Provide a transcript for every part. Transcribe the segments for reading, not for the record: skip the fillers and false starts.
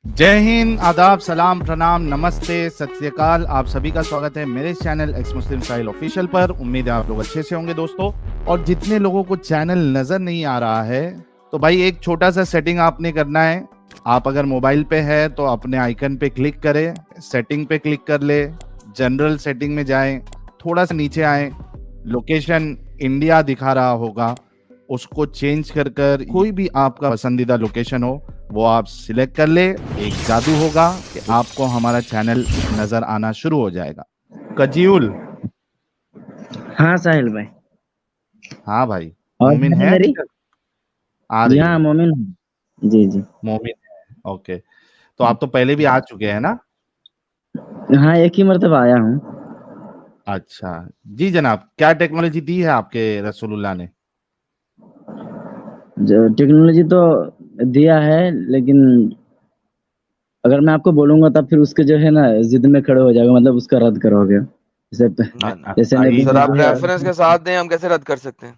जय हिंद, आदाब, सलाम, प्रणाम, नमस्ते, सत श्री अकाल। आप सभी का स्वागत है मेरे चैनल एक्स मुस्लिम साहिल ऑफिशियल पर। उम्मीद है आप लोग अच्छे से होंगे दोस्तों। और जितने लोगों को चैनल नजर नहीं आ रहा है तो भाई एक छोटा सा सेटिंग आपने करना है। आप अगर मोबाइल पे है तो अपने आइकन पे क्लिक करें, सेटिंग पे क्लिक कर ले, जनरल सेटिंग में जाएं, थोड़ा सा नीचे आए, लोकेशन इंडिया दिखा रहा होगा, उसको चेंज कर कर कोई भी आपका पसंदीदा लोकेशन हो वो आप सिलेक्ट कर ले। एक जादू होगा कि आपको हमारा चैनल नजर आना शुरू हो जाएगा। कजीउल। हाँ साहिल भाई। हाँ भाई। और मोमिन है है मेरी। दिक्कत? आ जी रही हाँ है। मोमिन हूँ। जी जी। मोमिन है, ओके। तो आप तो पहले भी आ चुके हैं ना? हाँ एक ही मर्तबा आया हूँ। अच्छा। जी जनाब, क्या टेक्नोलॉजी दी है आपके रसूलुल्लाह ने? जो टेक्नोलॉजी तो दिया है, लेकिन अगर मैं आपको बोलूंगा तब फिर उसके जो है ना जिद में खड़े हो जाएगा, मतलब उसका रद्द करोगे। जैसे मैं जैसे नबी सर ने आप जो है, रेफरेंस के साथ दें, हम कैसे रद्द कर सकते हैं?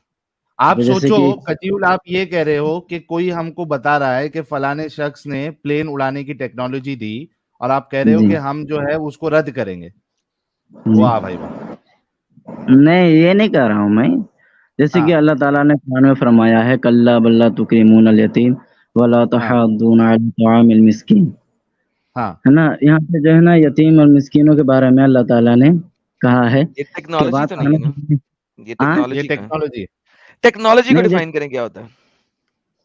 आप जैसे सोचो कि कजीउल, आप ये कह रहे हो कि कोई हमको बता रहा है कि फलाने शख्स ने प्लेन उड़ाने की टेक्नोलॉजी दी और आप कह रहे हो जी कि हम जो है उसको रद्द करेंगे। जी, वाह भाई वाह। नहीं ये नहीं कह रहा हूँ मैं। जैसे कि हाँ अल्लाह ताला ने कुरान में फरमाया है, कल्ला बल्ला तुक्रिमून अल यतीम वला हाँ तहाद्दून अला तआमिल मिस्कीन। हाँ। है ना, यहाँ पे जो है ना यतीम और मिस्कीनों के बारे में अल्लाह ताला ने कहा है ये कि टेक्नोलॉजी बात तो नहीं है ना? खाना। ये हाँ ये टेक्नोलॉजी का है। टेक्नोलॉजी है। टेक्नोलॉजी को नहीं डिफाइन करें, क्या होता है?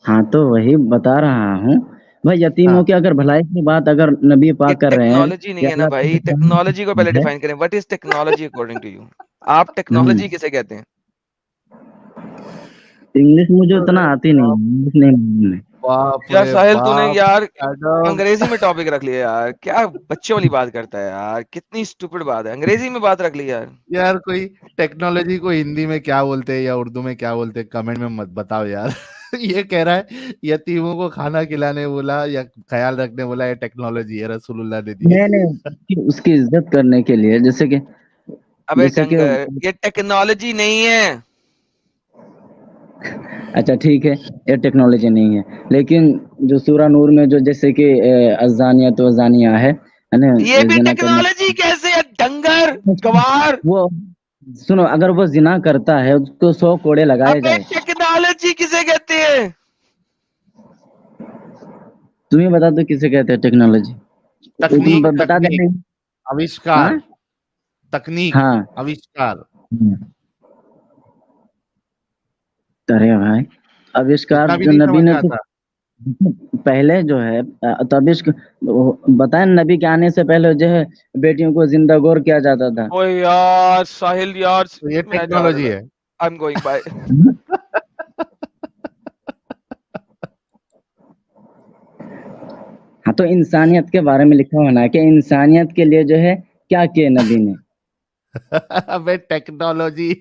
हाँ तो वही बता रहा हूँ भाई, यतीमों हाँ की अगर भलाई की बात अगर नबी ये पाक कर रहे हैं टेक्नोलॉजी नहीं या है ना अल्लाह भाई, टेक्नोलॉजी को पहले ताला है। डिफाइन करें। What is technology according to you? आप हम्म, टेक्नोलॉजी किसे कहते हैं? इंग्लिश मुझे उतना अरे आती नहीं, बाप, इंग्लिश नहीं मालूम है। बाप यार रे साहिल, तूने बाप। यार एडम। अंग्रेजी में टॉपिक रख लिया यार। क्या बच्चों वाली बात करता है यार, कितनी स्टूपिड बात है। अंग्रेजी में बात रख ली यार। यार कोई टेक्नोलॉजी को हिंदी में क्या बोलते हैं या उर्दू में क्या बोलते हैं, कमेंट में मत बताओ यार। ये कह रहा है यतीमों को खाना खिलाने बोला या ख्याल रखने बोला, ये टेक्नोलॉजी है रसूलुल्लाह ने दी। नहीं नहीं, उसकी इज्जत करने के लिए, अबे जैसे कि कंजर, ये टेक्नोलॉजी नहीं है। अच्छा ठीक है, ये टेक्नोलॉजी नहीं है, लेकिन जो सूरह नूर में जो जैसे कि अजानिया तो अजानिया है ना, ये भी जिना करने, टेक्नोलॉजी कैसे है, डंगर गवार? वो सुनो, अगर वो जिना करता है उसको 100 कोड़े लगाए अबे जाए। टेक्नोलॉजी किसे कहते हैं? तुम ही बता दो किसे कहते हैं टेक्नोलॉजी। तुम तकनीक, बता दे तकनीक, नहीं। हाँ आविष्कार, तकनीक, हाँ। आविष्कार। अरे भाई, आविष्कार इतना भी जो नहीं नबी समझ ने में तो आता? पहले जो है तो बताए, नबी के आने से पहले जो है बेटियों को जिंदा गौर किया जाता था। ओए यार साहिल यार, तो ये मैं जा टेक्नोलॉजी रहा। है। I am going by. हाँ तो इंसानियत के बारे में लिखा हुआ ना कि इंसानियत के लिए जो है क्या किए नबी ने। अबे टेक्नोलॉजी।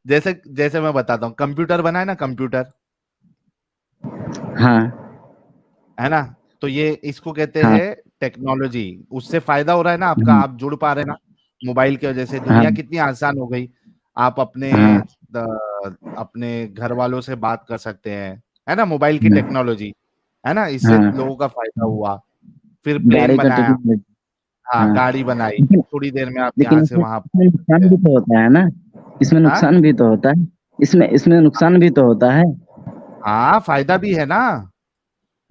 जैसे जैसे मैं बताता हूँ, कंप्यूटर बना है ना, कंप्यूटर हाँ है ना, तो ये इसको कहते हाँ हैं टेक्नोलॉजी। उससे फायदा हो रहा है ना आपका, हम्म, आप जुड़ पा रहे हैं ना मोबाइल की वजह से। हाँ दुनिया कितनी आसान हो गई। आप अपने हाँ अपने घर वालों से बात कर सकते हैं, है ना, मोबाइल की हाँ टेक्नोलॉजी, है ना, इससे हाँ, लोगों का फायदा हुआ। फिर प्लेन गाड़ी का बनाया, टेक्नोलॉजी। हाँ हाँ गाड़ी बनाई, लेकिन थोड़ी देर में आप लेकिन यहाँ से इसमें वहां इसमें पहुंच सकते नुकसान हैं। भी तो होता है ना, इसमें हाँ नुकसान भी तो होता है, इसमें नुकसान भी तो होता है। हाँ, फायदा भी है ना।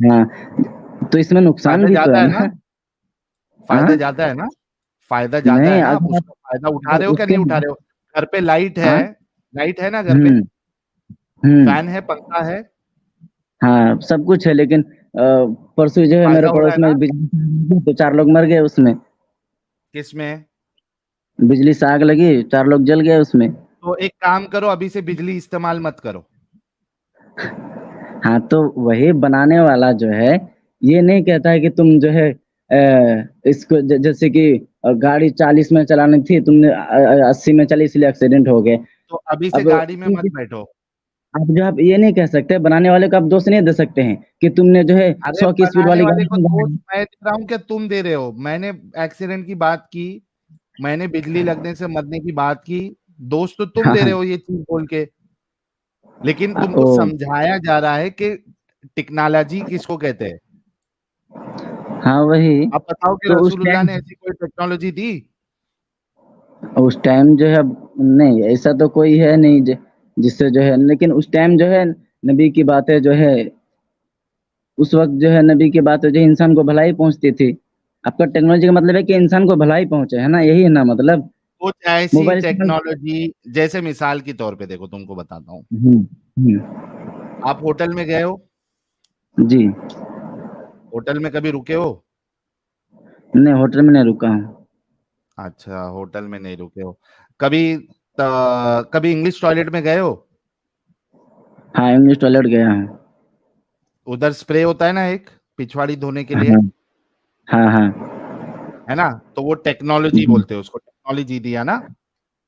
हाँ तो इसमें नुकसान फायदा भी तो ज्यादा है है ना। ना। फायदा हाँ ज्यादा है ना। फायदा ज्यादा है नहीं, ना, आप अगर आप उसका फायदा उठा अगर रहे हो क्या उसके, नहीं उठा रहे हो? घर पे लाइट है, हाँ लाइट है ना घर पे, हम्म हम्म, फैन है, पंखा है, हाँ सब कुछ है, लेकिन परसों जो है मेरे फायदा हो रहा पड़ोस है में ना। बिजली तो 4 लोग मर गए उसमें। किसमें? बिजली से आग लगी, 4 लोग जल गए उसमें। तो एक काम करो, अभी से बिजली इस्तेमाल मत करो। हाँ तो वही बनाने वाला जो है ये नहीं कहता है कि तुम जो है इसको जैसे कि गाड़ी 40 में चलानी थी, तुमने 80 में चली इसलिए एक्सीडेंट हो गए। तो अभी से अब गाड़ी में मत बैठो। आप जो आप ये नहीं कह सकते, बनाने वाले को आप दोष नहीं दे सकते हैं कि तुमने जो है अरे 100 की स्पीड बनाने वाली वाले गाड़ी को में दोष मैं दे रहा हूँ क्या तुम दे रहे हो? मैंने एक्सीडेंट की बात की, मैंने बिजली लगने से मरने की बात की। दोष तो तुम हाँ दे हाँ, रहे हो ये चीज बोल के। लेकिन ओ तुमको समझाया जा रहा है कि टेक्नोलॉजी किसको कहते हैं। हाँ वही। आप बताओ कि तो उस रसूलुल्लाह टाइम ने ऐसी कोई टेक्नोलॉजी दी? जो है नहीं, ऐसा तो कोई है नहीं जिससे जो है, लेकिन उस टाइम जो है नबी की बातें जो है, उस वक्त जो है नबी की बातें जो है इंसान को भलाई पहुंचती थी। आपका टेक्नोलॉजी का मतलब है कि इंसान को भलाई पहुंचे, है ना, यही है ना मतलब। कुछ ऐसी मोबाइल इस्तेमाल। टेक्नोलॉजी, जैसे मिसाल के तौर पे देखो, तुमको बताता हूँ। हम्म। आप होटल में गए हो? जी। होटल में कभी रुके हो? नहीं, होटल में नहीं रुका हूँ। अच्छा, होटल में नहीं रुके हो। कभी कभी इंग्लिश टॉयलेट में गए हो? हाँ, इंग्लिश टॉयलेट गया हूँ। उधर स्प्रे होता है ना एक, पिछवाड़ी धोने के लिए, हाँ हाँ हाँ। है ना? तो वो टेक्नोलॉजी हम्म। बोलते हैं उसको, टेक्नोलॉजी दिया ना,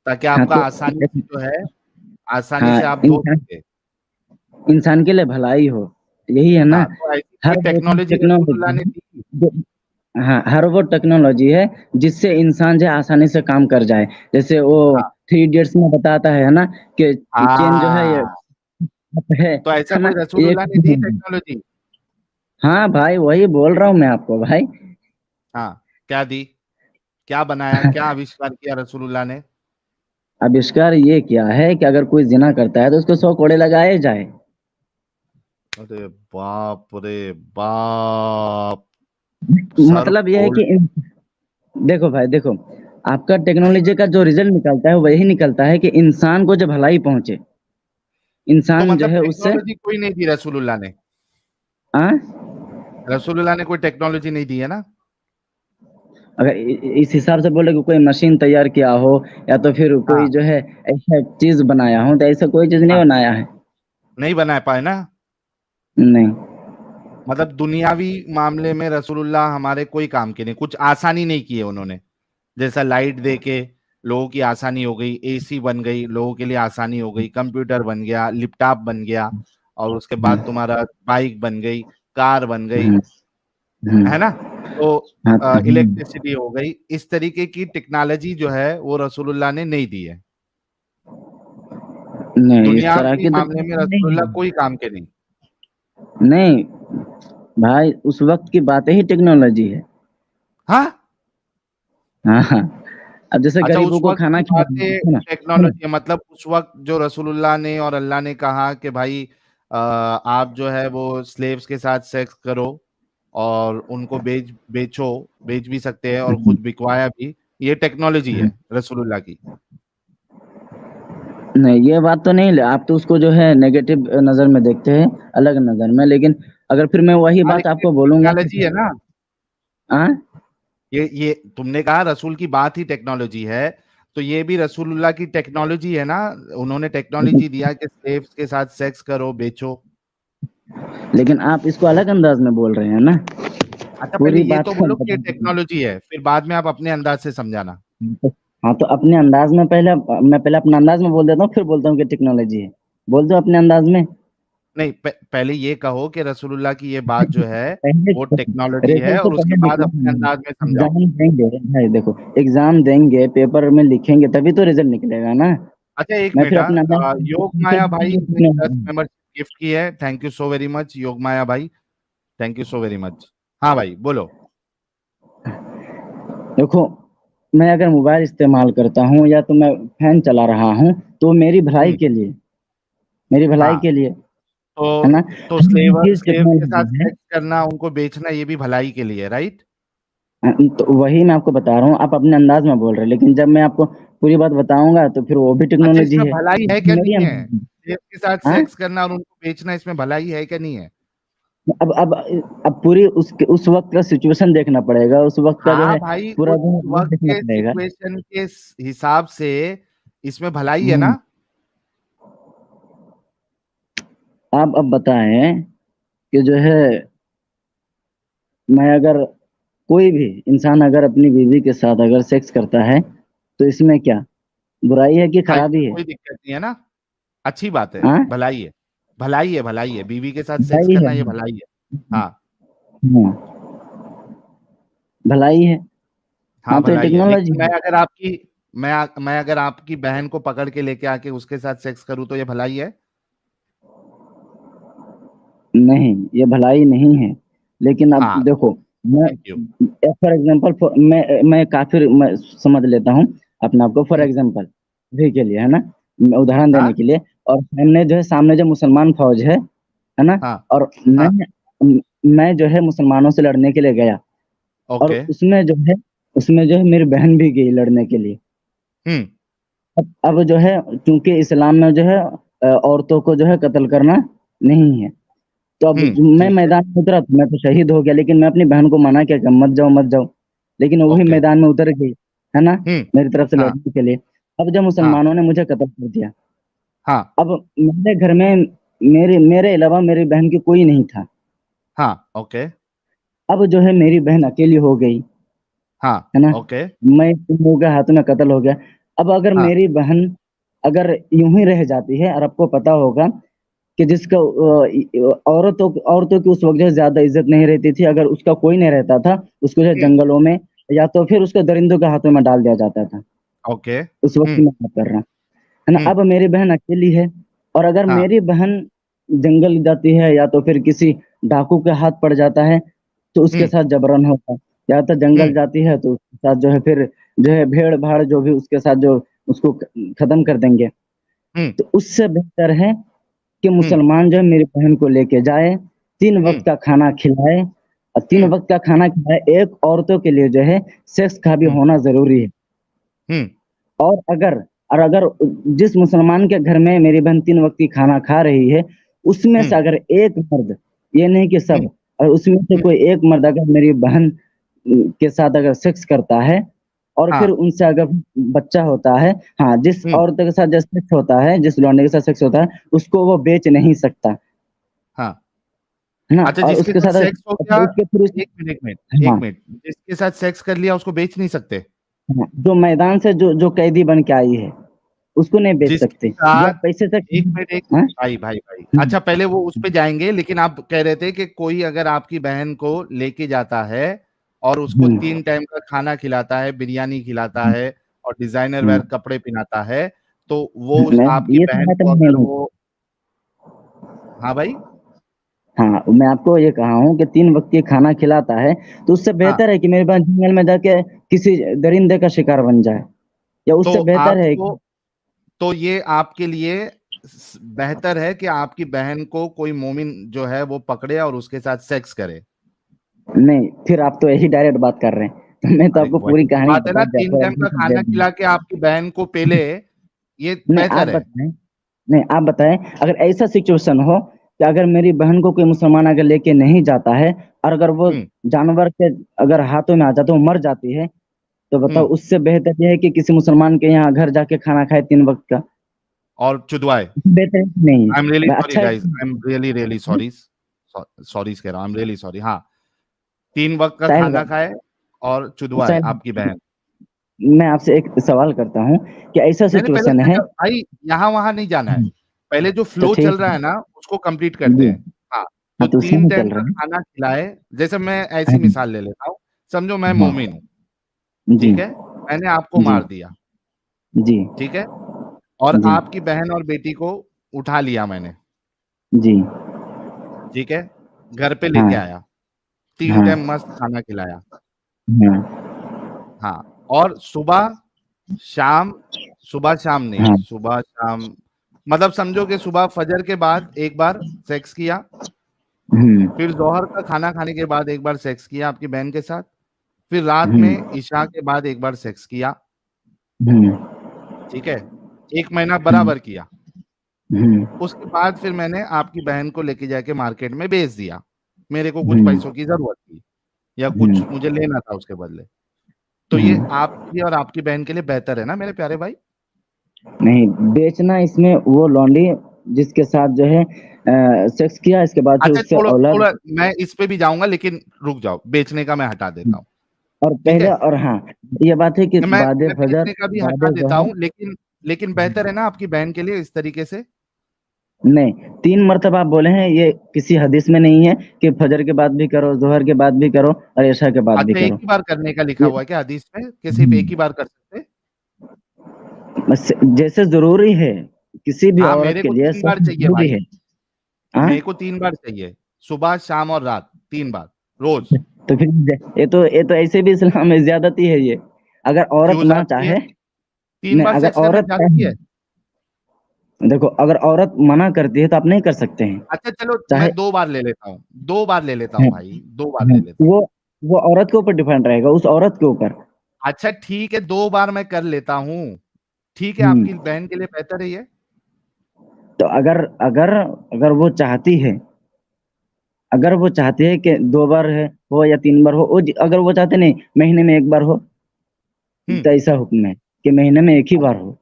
ताकि हाँ आपका तो आसानी से जो है, आसानी हाँ, से आप धो सके। इंसान के लिए भलाई हो, यही है ना। हाँ, तो ऐसी हर कोई वो टेक्नोलॉजी रसूलुल्लाह टेक्नोलॉजी ने है दी? हाँ, हर वो टेक्नोलॉजी है जिससे इंसान जो है आसानी से काम कर जाए। जैसे वो हाँ। थ्री इडियट्स में बताता है ना, कि चेन जो है ये हाँ, तो ऐसा है ना, कोई एक। रसूलुल्लाह ने दी टेक्नोलॉजी? हाँ भाई, वही बोल रहा हूँ मैं आपको भाई। हाँ, क्या दी? क्या बनाया, क्या आविष्कार किया रसूलुल्लाह ने? आविष्कार ये क्या है कि अगर कोई जिना करता है तो उसको 100 कोड़े लगाए जाए। अरे बाप रे बाप, सर मतलब यह है फोल्ड। कि देखो भाई देखो, आपका टेक्नोलॉजी का जो रिजल्ट निकलता है वही निकलता है कि इंसान को जो भलाई पहुंचे, तो इंसान जो मतलब है उससे। टेक्नोलॉजी कोई नहीं दी रसूलुल्लाह ने? आ? रसूलुल्लाह ने कोई टेक्नोलॉजी नहीं दी है ना? अगर इस हिसाब से बोले कि कोई मशीन तैयार किया हो, या तो फिर कोई हाँ। जो है ऐसा चीज बनाया हो, तो ऐसा कोई चीज नहीं हाँ, बनाया है। नहीं बना पाए ना। नहीं। मतलब दुनियावी मामले में रसूलुल्लाह हमारे कोई काम के नहीं, कुछ आसानी नहीं की है उन्होंने। जैसा लाइट दे के लोगों की आसानी हो गई, एसी बन गई, लोगों के लिए आसानी हो गई, कंप्यूटर बन गया, लैपटॉप बन गया, और उसके बाद तुम्हारा बाइक बन गई, कार बन गई, हम्म, है ना? हम्म। तो हाँ इलेक्ट्रिसिटी हो गई। इस तरीके की टेक्नोलॉजी जो है वो रसूलुल्लाह ने नहीं दी है। नहीं, इस तरह दुनियावी की तो मामले में नहीं रसूलुल्लाह है। कोई काम के नहीं। नहीं भाई, उस वक्त की बातें ही टेक्नोलॉजी है। हाँ। हाँ हाँ। अब जैसे अच्छा, उस गरीबों को वक्त खाना की खिलाना बातें है ना, है ना। टेक्नोलॉजी है, मतलब उस वक्त जो रसूलुल्लाह ने और अल्लाह ने कहा कि भाई आप जो है वो स्लेव्स के साथ सेक्स करो और उनको बेचो, बेच भी सकते हैं और हम्म, खुद बिकवाया भी, ये टेक्नोलॉजी हम्म। है रसूलुल्लाह की। नहीं, ये बात तो नहीं, आप तो उसको जो है नेगेटिव नजर में देखते हैं, अलग नजर में, लेकिन अगर फिर मैं वही हाँ, बात लेकिन ये आपको तो बोलूंगा टेक्नोलॉजी कि है ना। हाँ। ये तुमने कहा रसूल की बात ही टेक्नोलॉजी है, तो ये भी रसूलुल्लाह की टेक्नोलॉजी है ना। उन्होंने टेक्नोलॉजी दिया कि स्लेव्स के साथ सेक्स करो, बेचो। लेकिन आप इसको अलग अंदाज में बोल रहे हैं ना, अच्छा, पहले पूरी ये बात तो को बोलो कि ये बता दीजिए। टेक्नोलॉजी है, फिर बाद में आप अपने अंदाज से समझाना। हाँ तो अपने अंदाज में पहले, मैं पहले अपने अंदाज में बोल देता हूँ, फिर बोलता हूँ कि टेक्नोलॉजी है। बोल दो अपने अंदाज में। नहीं, पहले ये कहो कि रसूलुल्लाह की ये बात जो है पहले वो टेक्नोलॉजी है, रिजल्ट तो और उसके पहले बाद अपने निकलेगा। अंदाज में समझाओ। एग्जाम देंगे भाई, देखो एग्जाम देंगे, पेपर में लिखेंगे, तभी तो रिजल्ट निकलेगा ना। अच्छा, एक मैं मिनट। फिर अपने अंदाज योग फिर माया भाई बोलूंगा ने 10 टेक्नोलॉजी। मेंबरशिप गिफ्ट की है, thank you so very much योग माया भाई, thank you so very much. हाँ भाई, बोलो। देखो, मैं अगर मोबाइल इस्तेमाल करता हूँ या तो मैं फैन चला रहा हूँ, तो मेरी भलाई हम्म। के लिए, मेरी भलाई हाँ, के लिए, है तो ना। तो हर वो चीज स्लेव के साथ टेक्नोलॉजी है। सेक्स करना, उनको बेचना, ये भी भलाई के लिए, राइट? तो वही मैं आपको बता रहा हूँ, आप अपने अंदाज में बोल रहे हैं, लेकिन जब मैं आपको पूरी बात बताऊंगा तो फिर वो भी अच्छा, टेक्नोलॉजी इसमें है। भलाई है क्या मेरी नहीं है? अंदाज में। स्लेव के साथ हाँ? सेक्स करना और उनको बेचना, इसमें भलाई है क्या नहीं है? अब पूरी उस वक्त का सिचुएशन देखना पड़ेगा, उस वक्त का जो हाँ है भाई, पूरा उस जो है वो वक्त देखना के पड़ेगा। सिचुएशन के हिसाब से इसमें भलाई है हम्म। ना। आप अब बताएं कि जो है, मैं अगर, कोई भी इंसान अगर अपनी बीवी के साथ अगर सेक्स करता है, तो इसमें क्या बुराई है कि हाँ, खराबी इसमें है? कोई दिक्कत नहीं है ना, अच्छी बात है, हाँ, भलाई है। भलाई है, भलाई है, बीवी के साथ सेक्स भलाई है। करना ये भलाई है। हाँ। हाँ, भलाई है। हाँ, हाँ तो ये भलाई है, टेक्नोलॉजी लेकिन है। मैं अगर आपकी बहन को पकड़ के लेके आके उसके साथ सेक्स करूँ तो ये भलाई है? नहीं, ये भलाई नहीं है। लेकिन अब हाँ, देखो, मैं थैंक यू। फॉर एग्जांपल मैं काफिर मैं समझ लेता हूँ अपने आप को फॉर एग्जांपल भी के लिए, है ना? उदाहरण हाँ देने के लिए, और सामने जो मुसलमान फौज है ना? हाँ और हाँ। मैं जो है मुसलमानों से लड़ने के लिए गया, और ओके। उसमें जो है मेरी बहन भी गई लड़ने के लिए। हम्म अब जो है चूंकि इस्लाम में जो है औरतों को जो है कत्ल करना नहीं है, तो अब मैं ठीक है। मैदान में उतरा तो मैं तो शहीद हो गया, लेकिन मैं अपनी बहन को मना किया कि मत जाओ मत जाओ, लेकिन वो भी ओके। मैदान में उतर गई, है ना? मेरी तरफ से हाँ लड़ने के लिए। अब जब हाँ मुसलमानों ने मुझे कत्ल कर दिया, हाँ अब मेरे घर में मेरे अलावा मेरी बहन की कोई नहीं था। हाँ। ओके। अब जो है मेरी बहन अकेली हो गई, हाँ। है ना? ओके। मैं हो गया, हाथों में कत्ल हो गया। अब अगर हाँ। मेरी बहन अगर यूं ही रह जाती है, और आपको पता होगा कि जिसका औरतों की उस वक्त जो है ज्यादा इज्जत नहीं रहती थी, अगर उसका कोई नहीं रहता था, उसको जो है हम्म जंगलों में या तो फिर उसको दरिंदों के हाथों में डाल दिया जाता था। ओके। उस वक्त की मैं बात कर रहा हूँ, है ना? अब मेरी बहन अकेली है, और अगर हाँ। मेरी बहन जंगल जाती है या तो फिर किसी डाकू के हाथ पड़ जाता है, तो उसके हम्म साथ जबरन होता है, या तो जंगल हम्म जाती है तो उसके साथ जो है फिर जो है भेड़ भाड़ जो भी उसके साथ जो उसको खत्म कर देंगे। हम्म तो उससे बेहतर है कि हम्म मुसलमान जो है मेरी बहन को लेके जाए, 3 वक़्त हम्म का खाना खिलाए, और 3 हम्म वक़्त का खाना खिलाए। एक औरतों के लिए जो है सेक्स का भी हम्म होना ज़रूरी है। हम्म और अगर अगर जिस मुसलमान के घर में मेरी बहन 3 वक़्त की खाना खा रही है, उसमें से हम्म अगर एक मर्द, ये नहीं कि हम्म सब, और उसमें से हम्म, कोई एक मर्द अगर मेरी बहन के साथ अगर सेक्स करता है, और फिर हाँ। उनसे अगर बच्चा होता है, हाँ, जिस हम्म औरत के साथ जो सेक्स होता है, जिस लौंडे के साथ सेक्स होता है, उसको वो बेच नहीं सकता, हाँ। है ना? अच्छा, और जिसके उसके साथ साथ सेक्स हो गया, उसके फिर एक हाँ, मिनट, जिसके साथ सेक्स कर लिया उसको बेच नहीं सकते? हाँ, जो मैदान से जो कैदी बन के आई है, उसको नहीं बेच जिसके सकते। जो साथ आप पैसे से एक मिनट, एक हाँ? भाई भाई भाई, हुँ, अच्छा पहले वो उस पे जाएंगे, लेकिन आप कह रहे थे कि कोई अगर आपकी बहन को लेके जाता है और उसको हुँ, 3 टाइम का खाना खिलाता है, बिरयानी खिलाता हुँ, है और डिजाइनर हुँ, वेयर कपड़े पहनाता है, तो वो मैं आपकी ये तो बहन बात को मैं अगर नहीं, वो, हाँ भाई, हाँ, मैं आपको ये कहा हूँ कि 3 वक़्त ये खाना खिलाता है, तो उससे हाँ, बेहतर है कि मेरे पास जंगल में जाके किसी दरिंदे का शिकार बन जाए, या तो उससे बेहतर है आपको, तो ये आपके लिए बेहतर है कि आपकी बहन को कोई मोमिन जो है वो पकड़े और उसके साथ सेक्स करे। नहीं, फिर आप तो यही डायरेक्ट बात कर रहे हैं। तो मैं तो अरे आपको पूरी वही तो कहानी बात है ना, बता दिया, 3 पूरा टाइम का detail दे खाना दिया। खिला के आपकी बहन को पेले, ये नहीं, आप बेहतर है। बताएँ, नहीं, आप बताएँ, अगर ऐसा सिचुएशन हो कि अगर मेरी बहन को कोई मुसलमान अगर लेके नहीं जाता है, और अगर वो हुँ, जानवर के अगर हाथों में आ जाता है, वो मर जाती है, तो बताओ हुँ, उससे बेहतर ये है कि किसी मुसलमान के यहाँ घर जाके खाना खाए 3 वक़्त का। और चुदवाए। बेहतर है कि नहीं है? आई एम रियली मैं सॉरी अच्छा है गाइस, कि आई एम रियली रियली हुँ, सॉरी, सॉरीज़ कह रहा हूँ, आई एम रियली सॉरी। हाँ, 3 वक़्त का साहिल खाना भाई, खाए और चुदवाए साहिल आपकी बहन। मैं आपसे एक सवाल करता हूँ कि ऐसा नहीं, नहीं, पहले सिचुएशन है। भाई यहाँ-वहाँ नहीं जाना है। हुँ, पहले जो तो फ्लो चल ठीक रहा है। है ना, उसको कंप्लीट करते जी, हैं। हाँ, तो हाँ, तो उसी 3 में टाइम चल का रहे हैं। खाना खिलाए, जैसे मैं ऐसी हाँ, मिसाल ले लेता हूँ, समझो मैं हाँ, मोमिन हूँ, जी, ठीक है? मैंने आपको जी, मार दिया, जी, ठीक है? और जी, आपकी बहन और बेटी को उठा लिया मैंने, जी, ठीक है? घर पे हाँ, लेके आया, 3 हाँ, टाइम मस्त खाना खिलाया, हाँ, हाँ, और शाम सुबह-शाम नहीं, हाँ, सुबह-शाम मतलब समझो कि सुबह फजर के बाद एक बार सेक्स किया, हुँ, फिर ज़ोहर का खाना खाने के बाद एक बार सेक्स किया आपकी बहन के साथ, फिर रात हुँ, में इशा के बाद एक बार सेक्स किया, हुँ, ठीक है? 1 महीना हुँ, बराबर किया। हुँ, उसके बाद फिर मैंने आपकी बहन को लेके जाके मार्केट में बेच दिया। मेरे को कुछ हुँ, पैसों की ज़रूरत थी या हुँ, कुछ मुझे लेना था उसके बदले। तो ये हुँ। आपके लिए और आपकी बहन के लिए बेहतर है ना मेरे प्यारे भाई? नहीं, बेचना इसमें वो लौंडी जिसके साथ जो है सेक्स किया, इसके बाद फिर अच्छा, उससे औलाद, थोड़ा मैं इस पे भी जाऊँगा, लेकिन रुक जाओ, बेचने का मैं हटा देता हूँ, और ठीक पहले, है? और हाँ, ये बात है कि मैं बेचने का भी हटा बाद देता ज़ोहर हूँ, लेकिन बेहतर है ना आपकी बहन के लिए इस तरीके से? नहीं, 3 मर्तबा आप बोले हैं, ये किसी हदीस में नहीं है कि फजर के बाद भी करो, ज़ोहर के बाद भी करो और इशा के बाद भी अच्छा, एक करो। ही बार करने का लिखा ये हुआ है क्या हदीस में कि सिर्फ़ एक हुँ, ही बार कर सकते हैं? बस जैसे ज़रूरी है, किसी भी हाँ, औरत मेरे के को लिए 3 बार सेक्स चाहिए ज़रूरी भाई, है। हाँ? मेरे को 3 बार चाहिए, सुबह, शाम और रात, 3 बार, रोज़। तो फिर ये तो ऐसे भी इस्लाम में ज्यादती है ये। अगर औरत क्यों ना जाती है? चाहे, 3 नहीं बार अगर सेक्स करना औरत जाती है? चाहे, देखो अगर औरत मना करती है तो आप नहीं कर सकते हैं। अच्छा चलो चाहे मैं 2 बार ले लेता हूँ, 2 बार ले लेता हूँ भाई, 2 बार ले लेता हूँ। वो औरत के ऊपर डिपेंड रहेगा, उस औरत के ऊपर। अच्छा ठीक है 2 बार मैं कर लेता हूँ, ठीक है हम्म आपकी बहन के लिए बेहतर है ये? तो अगर अगर अगर वो चाहती है, अगर वो चाहती है कि 2 बार है हो या 3 बार हो, अगर वो चाहते नहीं महीने में 1 बार हो, हुँ, तो ऐसा हुक्म है कि महीने में 1 ही बार हो।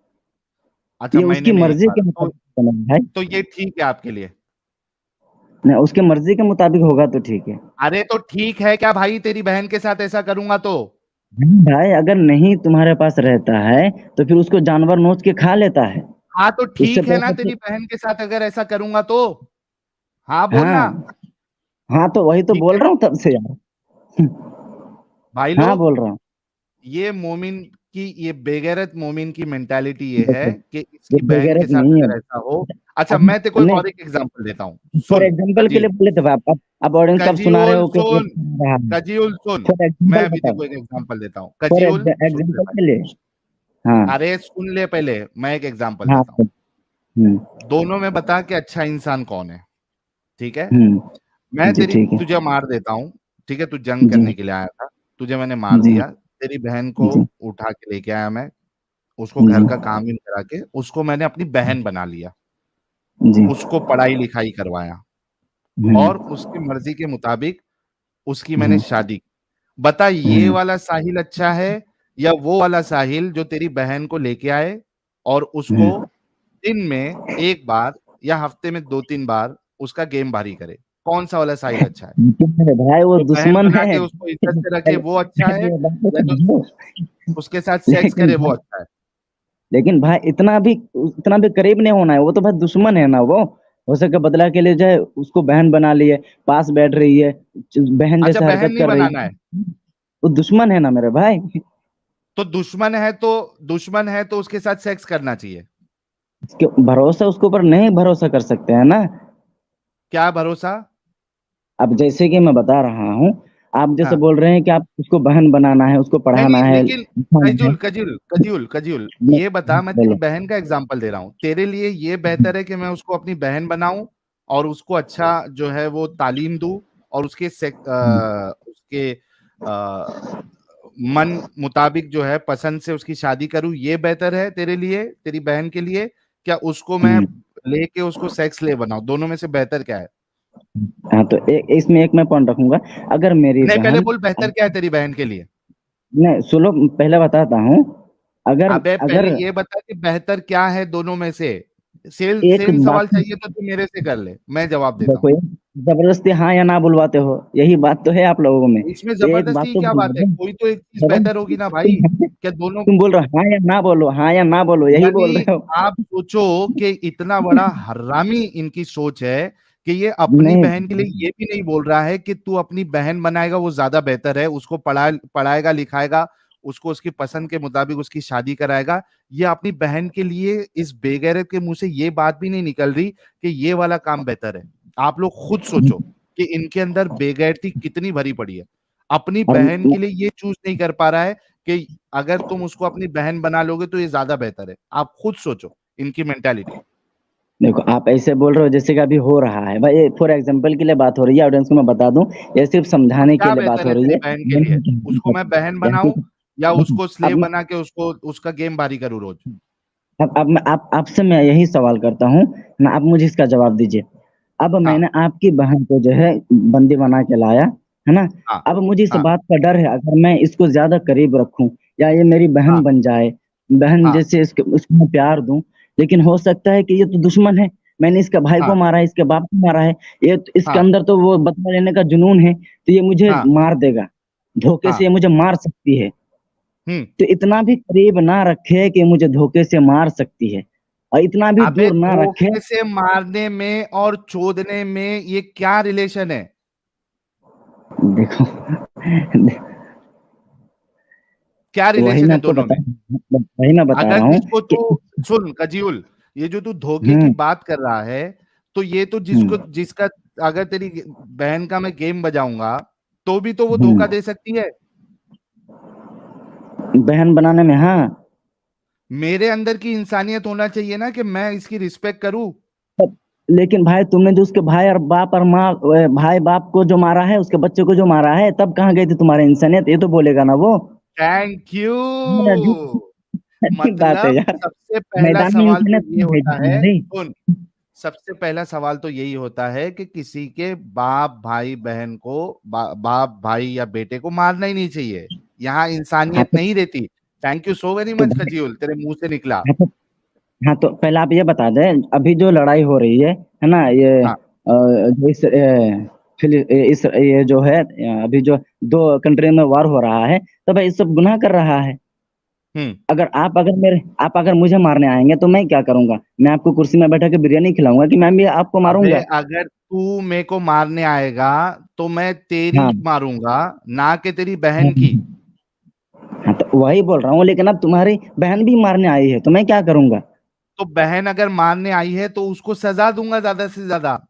अच्छा ये महीने उसकी में 1 मर्जी बार, के मुताबिक होना है भाई। तो ये ठीक है आपके लिए? नहीं, उसके मर्जी के मुताबिक होगा तो ठीक है। अरे तो ठीक है क्या भाई तेरी बहन के साथ ऐसा करूँगा तो? भाई अगर नहीं तुम्हारे पास रहता है तो फिर उसको जानवर नोच के खा लेता है। हाँ, तो उससे ठीक है ना पैसा तेरी बहन के साथ अगर ऐसा करूँगा तो? हाँ, बोलना, हाँ, हाँ तो वही तो ठीक बोल है रहा ना? हूँ तब से यार। भाई हाँ लोग, बोल रहा हूँ। ये मोमिन की ये बेगैरत मोमिन की मेंटालिटी ये है देखो कि ये इसकी बहन के बेगैरत साथ नहीं है। अगर ऐसा हो। अच्छा अब मैं तेरे को एक नहीं, और एक एग्जांपल देता हूँ, फॉर सुन एग्जांपल के कजियुल, लिए बोले थे आप, अब ऑडियंस सब सुना रहे कजियुल हो कि ये सुन, सुना रहा है। कजियुल सुन, फॉर मैं एग्जांपल अभी तेरे बताओ, को एक एग्जांपल देता हूँ, फॉर कजियुल सुन ले एग्जांपल भाई। के लिए। हाँ अरे सुन ले पहले, मैं एक एग्जांपल हाँ। देता हूँ। हम्म दोनों में बता कि अच्छा इंसान कौन है, ठीक है? मैं जी ठीक है। तुझे मार देता हूँ, ठीक है? तू जंग जी करने के लिए आया था, तुझे मैंने मार जी दिया, तेरी बहन को जी उठा के लेके आया मैं, उसको घर जी का काम ही करा के उसको मैंने अपनी बहन बना लिया, जी। उसको पढ़ाई लिखाई करवाया और हम्म उसकी मर्जी के मुताबिक उसकी मैंने हम्म शादी की। बता ये हम्म वाला साहिल अच्छा है या वो वाला साहिल जो तेरी बहन को लेके आए और उसको हम्म। दिन में 1 बार या हफ्ते में 2-3 बार उसका गेम बारी करे? कौन सा वाला साहिल अच्छा है? लेकिन मेरे भाई वो जो बहन दुश्मन बना है। के उसको इज्जत से रखे पहले वो अच्छा है पहले ये बात तो या जो समझो। उसके साथ सेक्स लेकिन करे वो भाई, अच्छा है? लेकिन भाई इतना भी करीब नहीं होना है, वो तो भाई दुश्मन है ना वो। हो सके बदला के लिए जाए, उसको बहन बना लिए, पास बैठ रही है, बहन अच्छा जैसे बहन हरकत नहीं कर रही बनाना है, है, वो दुश्मन है ना मेरे भाई। तो दुश्मन है तो उसके साथ सेक्स करना चाहिए। उसके भरोसा, उसके ऊपर नहीं भरोसा कर सकते हैं ना। क्या भरोसा? अब जैसे कि मैं बता रहा हूँ, आप जैसे हाँ, बोल रहे हैं कि आप उसको बहन बनाना है, उसको पढ़ाना नहीं है, लेकिन लिखाना है। कज्युल ये बता, मैं तेरी बोलो। बहन का एग्जांपल दे रहा हूँ, तेरे लिए ये बेहतर है कि मैं उसको अपनी बहन बनाऊं और उसको अच्छा जो है वो तालीम दूं और उसके मन मुताबिक जो है पसंद से उसकी शादी करूं, ये बेहतर है तेरे लिए, तेरी बहन के लिए? क्या उसको मैं हम्म, लेके उसको सेक्स ले बनाऊं? दोनों में से बेहतर क्या है? हाँ तो इसमें एक मैं पॉइंट रखूंगा। अगर मेरी नहीं पहले बहन, बोल बेहतर क्या है तेरी बहन के लिए? नहीं सुनो, पहले बताता हूँ। अगर अबे पहले अगर ये बता कि बेहतर क्या है दोनों में से? एक सेम बात, सवाल चाहिए तो तू मेरे से कर ले, मैं जवाब देता देखो हूँ। ये जबरदस्ती हाँ या ना बुलवाते हो, यही बात तो है आप लोगों में। इसमें तो एक बात जबरदस्ती तो की क्या बुलवा बात है? दो। कोई तो एक चीज बेहतर होगी जबरदस्ती ना भाई। क्या दोनों? तुम बोल रहे हो हाँ या ना बोलो, हाँ या ना बोलो, यही बोल यानी रहे हो। आप सोचो कि इतना बड़ा हरामी इनकी सोच है कि ये अपनी नहीं, बहन के लिए ये भी नहीं बोल रहा है कि तू अपनी बहन बनाएगा वो ज्यादा बेहतर है, उसको पढ़ाएगा लिखाएगा, उसको उसकी पसंद के मुताबिक उसकी शादी कराएगा। ये अपनी बहन के लिए इस बेगैरत के मुंह से ये बात भी नहीं निकल रही कि ये वाला काम बेहतर है। आप लोग खुद सोचो कि इनके अंदर बेगैरती कितनी भरी पड़ी है। अपनी और बहन के लिए ये चूज नहीं कर पा रहा है कि अगर तुम उसको अपनी बहन बना लोगे तो ये ज्यादा बेहतर है। आप खुद सोचो इनकी मेंटालिटी। देखो आप ऐसे बोल रहे हो जैसे कि अभी हो रहा है भाई, फॉर एग्जांपल के लिए बात हो रही है, ऑडियंस को मैं बता दूं, ये सिर्फ तो समझाने के क्या लिए बात बेहतर हो है रही तेरी है। बहन के लिए? उसको मैं बहन बनाऊं या देखो, उसको अब स्लेव बना के उसको उसका गेम बारी करूं रोज? अब मैं आपसे मैं यही सवाल करता हूँ ना, आप मुझे इसका जवाब दीजिए। अब हाँ, मैंने आपकी बहन को जो है बंदी बना के लाया, है ना। हाँ, अब मुझे इस हाँ, बात का डर है, अगर मैं इसको ज्यादा करीब रखूं या ये मेरी बहन हाँ, बन जाए, बहन हाँ, जैसे उसको मैं प्यार दूं, लेकिन हो सकता है कि ये तो दुश्मन है। मैंने इसके भाई को हाँ, मारा है, इसके बाप को मारा है, ये तो इसके हाँ, अंदर तो वो बदला लेने का जुनून है, तो ये मुझे हाँ, मार देगा, धोखे से हाँ। ये मुझे मार सकती है। हम्म। तो इतना भी करीब ना रखे कि मुझे धोखे से मार सकती है, और इतना भी अबे दूर ना रखे। धोखे से मारने में और चोदने में ये क्या रिलेशन है? देखो क्या वही रिलेशन मैं है आपको दोनों बता में? वही मैं बता अगर रहा हूँ जिसको कि तू सुन कजियुल, ये जो तू धोखे की हम्म बात कर रहा है, तो ये तो हम्म जिसका अगर तेरी बहन का मैं गेम बजाऊंगा तो भी तो वो धोखा दे सकती है। बहन बनाने में, हाँ। मेरे अंदर की इंसानियत होना चाहिए ना कि मैं इसकी रिस्पेक्ट करूं। लेकिन भाई तुमने जो उसके भाई और बाप और माँ, भाई बाप को जो मारा है, उसके बच्चे को जो मारा है, तब कहाँ गई थी तुम्हारी इंसानियत? ये तो बोलेगा ना वो। Thank you. अजीब बात है मतलब यार। सबसे पहला मैदान में सवाल तो इंसानियत ये नहीं है होता है, तुम्हारी। सुन, सबसे पहला सवाल तो यही होता है कि किसी के बाप भाई बहन को बाप भाई या बेटे को मारना ही नहीं चाहिए। यहाँ हाँ इंसानियत तो, नहीं रहती। थैंक यू सो वेरी तो मच भाई, कजीउल, तेरे मुंह से निकला। हाँ तो, हाँ तो पहले आप ये बता दें, अभी जो लड़ाई हो रही है ना, ये हाँ। जो इस ये जो है, अभी जो दो कंट्री में वार हो रहा है, तो भाई ये सब गुनाह कर रहा है। हम्म। आप अगर मुझे मारने आएंगे तो मैं क्या करूंगा? मैं आपको कुर्सी में बैठा के बिरयानी खिलाऊंगा कि मैं भी आपको अबे मारूंगा? अगर तू मेरे को मारने आएगा तो मैं तेरी हाँ। मारूंगा, ना कि तेरी बहन की। हाँ, हाँ, तो वही बोल रहा हूँ, लेकिन अब तुम्हारी बहन भी मारने आई है तो मैं क्या करूंगा? तो बहन अगर मारने आई है तो उसको सजा दूंगा ज्यादा से ज्यादा,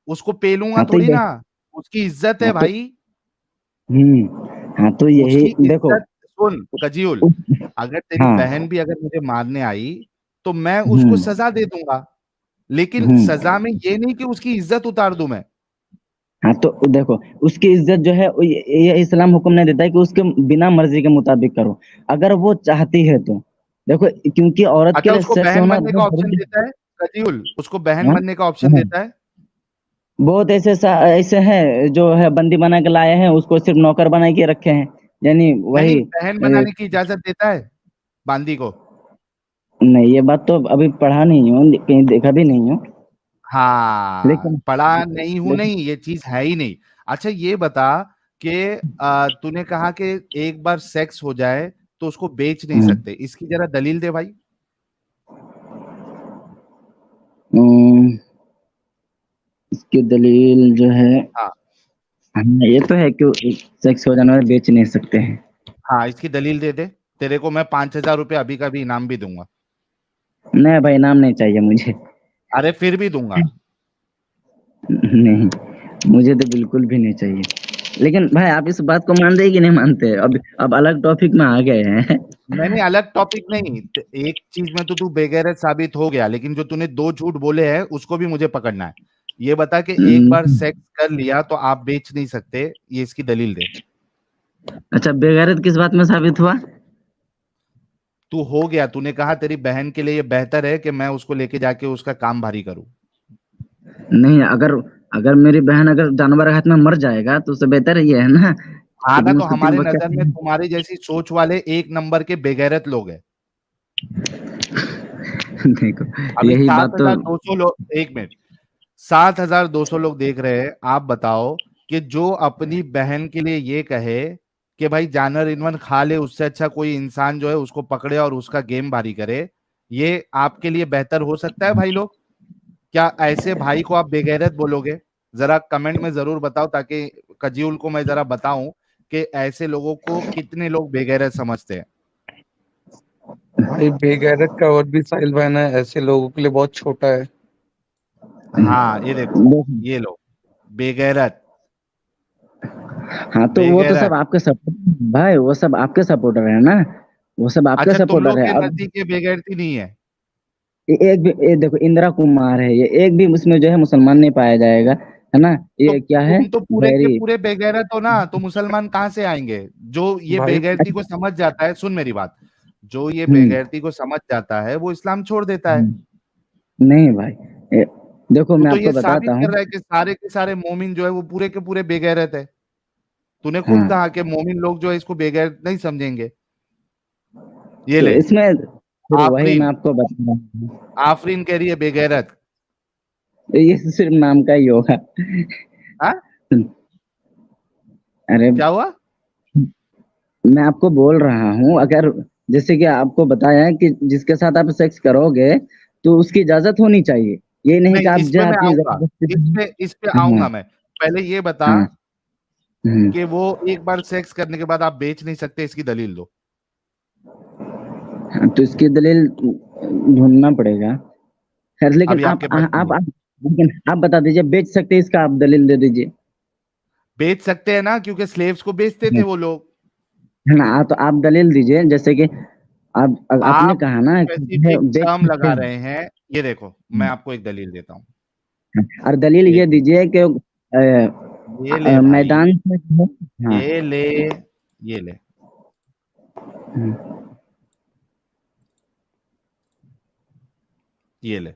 उसको पेलूंगा हाँ तो थोड़ी ना। उसकी इज्जत है हाँ तो भाई। हाँ तो यही उसकी देखो। इज्जत सुन कजीउल, उस- अगर तेरी हाँ। बहन भी अगर मुझे मारने आई तो मैं उसको हम्म। सजा दे दूंगा, लेकिन हम्म। सजा में ये नहीं कि उसकी इज्जत उतार दूं मैं। हाँ तो देखो, उसकी इज्जत जो है ये इस्लाम हुक्म नहीं देता है कि उसके बिना मर्जी के मुताबिक करो, अगर वो चाहती है तो। देखो, क्योंकि औरत के अच्छा, लिए उसको सेक्स बहन होना बनने का बहुत ऑप्शन जरूरी देता है कजीउल, उसको बहन है। बनने का ऑप्शन हाँ, देता है। बहुत ऐसे हैं जो है बंदी बना के लाए हैं, उसको सिर्फ नौकर बना के रखे हैं, यानी नहीं नहीं, वही। बहन बनाने की इजाजत देता है बांदी को। नहीं, ये बात तो अभी पढ़ा नहीं हूँ, कहीं देखा भी नहीं हूँ। हाँ, लेकिन पढ़ा नहीं हूं लेकिन नहीं, ये चीज है ही नहीं। अच्छा ये बता कि तूने कहा कि एक बार सेक्स हो जाए तो उसको बेच नहीं हम्म, सकते, इसकी जरा दलील दे भाई। हम्म, इसकी दलील जो है, हाँ। हाँ, ये तो है कि सेक्स हो जाने वाले बेच नहीं सकते हैं। हाँ, इसकी दलील दे दे, तेरे को मैं 5,000 रुपये अभी का भी इनाम भी दूंगा। नहीं भाई, नाम नहीं चाहिए मुझे। अरे फिर भी दूंगा। नहीं, मुझे तो बिल्कुल भी नहीं चाहिए। लेकिन भाई, आप इस बात को मानते हैं कि नहीं मानते? अब अलग टॉपिक में आ गए हैं। नहीं नहीं, अलग टॉपिक नहीं, एक चीज में तो तू बेगैरत साबित हो गया, लेकिन जो तूने दो झूठ बोले हैं उसको भी मुझे पकड़ना है। ये बता कि एक बार हम्म, सेक्स कर लिया तो आप बेच नहीं सकते, ये इसकी दलील दे। अच्छा, बेगैरत किस बात में साबित हुआ? तू हो गया, तूने कहा तेरी बहन के लिए ये बेहतर है कि मैं उसको लेके जाके उसका काम भारी करूं। नहीं, अगर अगर मेरी बहन अगर जानवर के हाथ में मर जाएगा तो उससे बेहतर ये है ना हाँ कि ना, तुम तो उसको तीन हमारे बच्चा। नजर में तुम्हारी जैसी सोच वाले एक नंबर के बेगैरत लोग हैं। देखो, अभी यही सात बात तो। हजार दो सौ लोग, एक मिनट, 7,200 लोग देख रहे हैं। आप बताओ कि जो अपनी बहन के लिए ये कहे कि भाई जानवर इनवन खा ले, उससे अच्छा कोई इंसान जो है उसको पकड़े और उसका गेम भारी करे, ये आपके लिए बेहतर हो सकता है भाई लोग? क्या ऐसे भाई को आप बेगैरत बोलोगे? जरा कमेंट में जरूर बताओ, ताकि कजीउल को मैं जरा बताऊं कि ऐसे लोगों को कितने लोग बेगैरत समझते हैं। भाई बेगैरत का और भी साहिल बहन है, ऐसे लोगों के लिए बहुत छोटा है। हाँ ये देखो, देखो, ये लो, बेगैरत। हाँ तो वो तो सब बेगैरत। आपके सपोर्ट, भाई वो सब आपके सपोर्टर है ना, वो सब आपके अच्छा, तुम सपोर्टर लोग है। के अब नजदीक ये बेगैरती नहीं है? एक भी, देखो, इंदिरा कुमार है, ये एक भी उसमें जो है मुसलमान नहीं पाया जाएगा, है ना? तो ये क्या है? तुम तो पूरे के बैरी। पूरे बेगैरत हो ना, तो मुसलमान कहाँ से आएंगे? जो ये भाई बेगैरती को समझ जाता है, सुन मेरी बात, जो ये हम्म। बेगैरती को समझ जाता है वो इस्लाम छोड़ देता है। नहीं भाई, ए, देखो तू मैं तो आपको ये साबित बताता हूँ। कर रहा है कि सारे के सारे मोमिन जो है वो पूरे के पूरे बेगैरत है। तूने खुद हाँ कहा कि मोमिन लोग जो है इसको बेगैरत नहीं समझेंगे। ये तो ले, इसमें फिर वही मैं आफरीन, आपको बता रहा हूँ, आफरीन कह रही है बेगैरत। ये सिर्फ नाम का ही होगा। हाँ, अरे, क्या हुआ? मैं आपको बोल रहा हूँ, अगर जैसे कि आपको बताया है कि जिसके साथ आप सेक्स करोगे तो उसकी इजाजत होनी चाहिए, ये नहीं कि नहीं, आप इस जो पे है मैं अपनी आऊंगा, जबरदस्ती। इस पे हाँ। आऊंगा मैं। पहले ये बता हाँ। हम्म, कि वो एक बार सेक्स करने के बाद आप बेच नहीं सकते, इसकी दलील दो। हाँ, तो इसकी दलील ढूंढना पड़ेगा। खैर, लेकिन अभी आपके पास नहीं है। लेकिन आप बता दीजिए, बेच सकते हैं इसका आप दलील दे दीजिए। बेच सकते हैं ना, क्योंकि स्लेव्स को बेचते थे वो लोग। है ना। तो आप दलील दीजिए, जैसे कि आपने आप कहा ना कि स्पेसिफिक बेच टर्म सकते लगा हैं। रहे हैं। ये देखो, मैं आपको एक दलील देता हूँ। और दलील ये एक मिनट, दीजिए कि ये ले भाई, मैदान से जो है, हाँ, ये ले, ये ले, ये ले,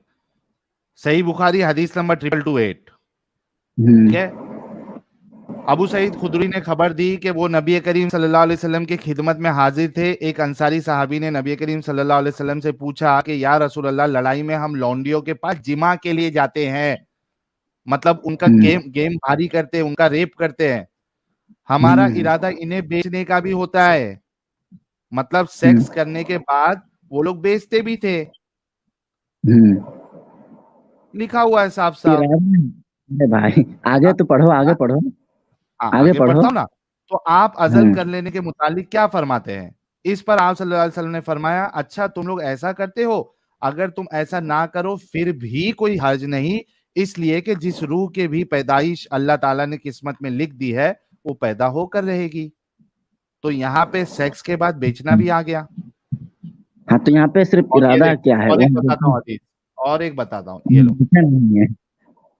सही बुखारी हदीस नंबर 2228। ठीक है। अबू सईद खुदरी ने खबर दी कि वो नबी करीम सल्लल्लाहु अलैहि वसल्लम की खिदमत में हाजिर थे। एक अंसारी साहबी ने नबी करीम सल्लल्लाहु अलैहि वसल्लम से पूछा कि या रसूल अल्लाह, लड़ाई में हम लौंडियों के पास जिमा के लिए जाते हैं, मतलब उनका गेम गेम भारी करते हैं, उनका रेप करते हैं। हमारा इरादा इन्हें बेचने का भी होता है, मतलब सेक्स करने के बाद वो लोग बेचते भी थे। लिखा हुआ है साफ साफ। अरे भाई, आगे तो पढ़ो, आगे हाँ, पढ़ो, हाँ, आगे आगे पढ़ो। बढ़ता हूं ना। तो आप अजल हाँ, कर लेने के मुतालिक क्या फरमाते हैं? इस पर आप सल्लल्लाहु अलैहि वसल्लम ने फरमाया, अच्छा तुम लोग ऐसा करते हो, अगर तुम ऐसा ना करो फिर भी कोई हर्ज नहीं, इसलिए कि जिस रूह के भी पैदाइश अल्लाह ताला ने किस्मत में लिख दी है वो पैदा होकर रहेगी। तो यहाँ पे सेक्स के बाद बेचना भी आ गया। हाँ, तो यहाँ पे सिर्फ और ये इरादा देखो, क्या है, और वो एक बताता हूँ हदीस, और एक बताता हूँ, ये लो। बेचना नहीं है।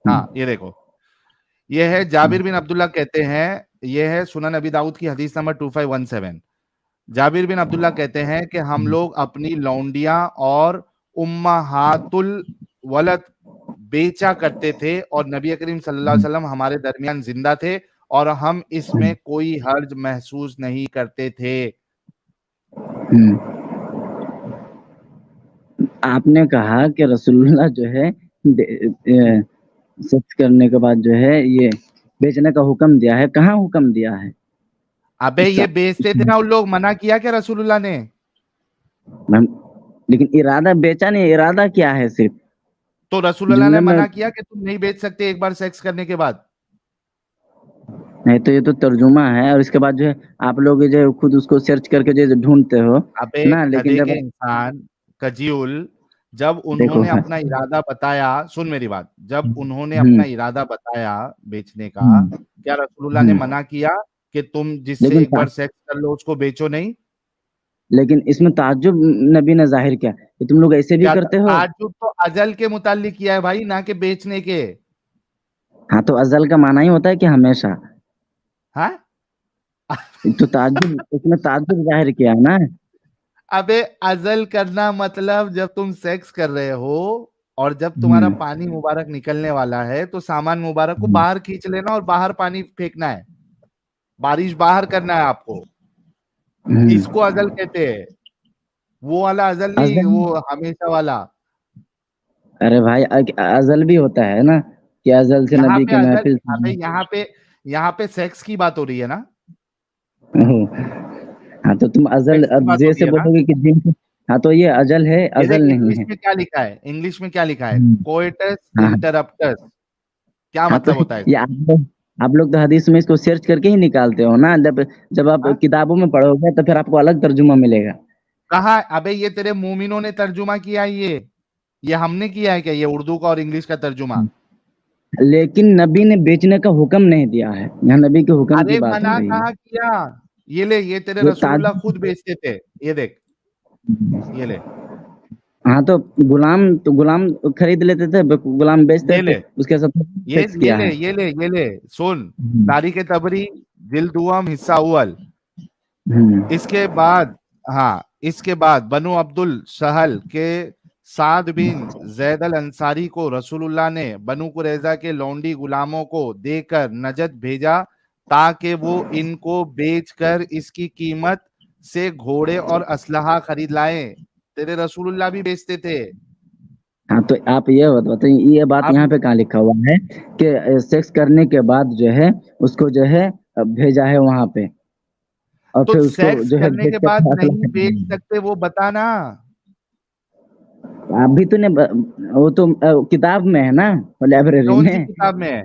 हाँ, ये देखो, ये है जाबिर बिन अब्दुल्ला कहते हैं, ये है सुनन अबी दाऊद की हदीस नंबर 2517। जाबिर बिन अब्दुल्ला कहते हैं कि हम लोग अपनी लौंडियां और उम्माहातुल वलद बेचा करते थे और नबी करीम सल्लल्लाहु अलैहि वसल्लम हमारे दरमियान जिंदा थे और हम इसमें कोई हर्ज महसूस नहीं करते थे। आपने कहा कि रसूलुल्लाह जो है सेक्स करने के बाद जो है ये बेचने का हुक्म दिया है, कहाँ हुक्म दिया है? अबे इसका ये बेचते थे ना उन लोग, मना किया क्या रसूलुल्लाह ने? लेकिन इरादा बेचा नहीं, इरादा क्या है सिर्फ तो रसूलुल्लाह ने जुमले में? मना किया कि तुम नहीं बेच सकते एक बार सेक्स करने के बाद। नहीं तो ये तो तर्जुमा है, और इसके बाद जो है आप लोग जो है खुद उसको सर्च करके जो ढूंढते हो अबे ना, लेकिन गधे जब के इंसान, कजीउल, जब देखो। उन्होंने अपना इरादा बताया, सुन मेरी बात, जब उन्होंने अपना हम्म इरादा बताया बेचने का, हम्म क्या रसूलुल्लाह ने हम्म। मना किया कि तुम जिससे लेकिन एक बार सेक्स कर लो उसको बेचो नहीं? लेकिन इसमें ताज्जुब नबी ने जाहिर किया कि तुम लोग ऐसे भी क्या करते हो। ताज्जुब तो अजल के मुतालिक किया है भाई, ना कि बेचने के। हाँ, तो अजल का माना ही होता है कि हमेशा। हाँ। तो ताज्जुब, इसमें ताज्जुब जाहिर किया है ना। अबे अजल करना मतलब जब तुम सेक्स कर रहे हो और जब तुम्हारा हम्म पानी मुबारक निकलने वाला है तो सामान मुबारक को हम्म बाहर खींच लेना और बाहर पानी फेंकना है, बारिश बाहर करना है आपको। इसको हम्म। अजल कहते हैं। वो वाला अजल नहीं, अजल, वो हमेशा वाला। अरे भाई अजल भी होता है ना, कि अजल से यहाँ नबी पे के अजल, महफिल अबे यहाँ पे सेक्स की बात हो रही है ना। ओहो, हाँ तो तुम अजल सेक्स की अब बात हो रही जैसे है ना। बोलोगे कि जिन, हाँ तो ये अजल है, ये देख अजल नहीं इंग्लिश है। में क्या लिखा है, इंग्लिश में क्या लिखा है, हम्म, कोइटस हाँ इंटरप्टस, क्या हाँ। तो मतलब होता है ये इसका? आप लोग तो हदीस में इसको सर्च करके ही निकालते हो ना, जब जब आप हाँ? किताबों में पढ़ोगे तो फिर आपको अलग तर्जुमा मिलेगा। कहा? अबे ये तेरे मोमिनों ने तर्जुमा किया है, ये हमने किया है क्या, ये उर्दू का और इंग्लिश का तर्जुमा? लेकिन नबी ने बेचने का हुक्म नहीं दिया है, यहाँ नबी के हुक्म की अरे बात हो मना रही है। कहाँ किया? ये ले, ये तेरे ये रसूलुल्लाह ताज, खुद बेचते थे, ये देख, ये ले, हाँ तो गुलाम खरीद लेते थे, गुलाम बेचते ये थे, ले, उसके साथ ये सेक्स ये किया ले, है। ये ले, ये ले, सुन। हम्म तारीख तबरी जिल्द दुआम हिस्सा अव्वल। हम्म इसके बाद, हाँ, इसके बाद बनु अब्दुल सहल के साद बिन जैद अल अंसारी को रसूलुल्लाह ने बनु कुरैजा के लौंडी गुलामों को देकर नजद भेजा ताकि वो इनको बेचकर इसकी कीमत से घोड़े और असलहा खरीद लाएं। तेरे रसूलुल्लाह भी बेचते थे। हाँ, तो आप ये बताइए, ये बात अब यहाँ पे कहाँ लिखा हुआ है कि सेक्स करने के बाद जो है उसको जो है भेजा है वहां पे, और तो फिर उसको सेक्स जो है करने बेच के कर बाद असला नहीं बेच खरीदा। सकते वो बताना। अभी तो ने वो तो किताब में है ना, लाइब्रेरी कौन सी में। किताब में है?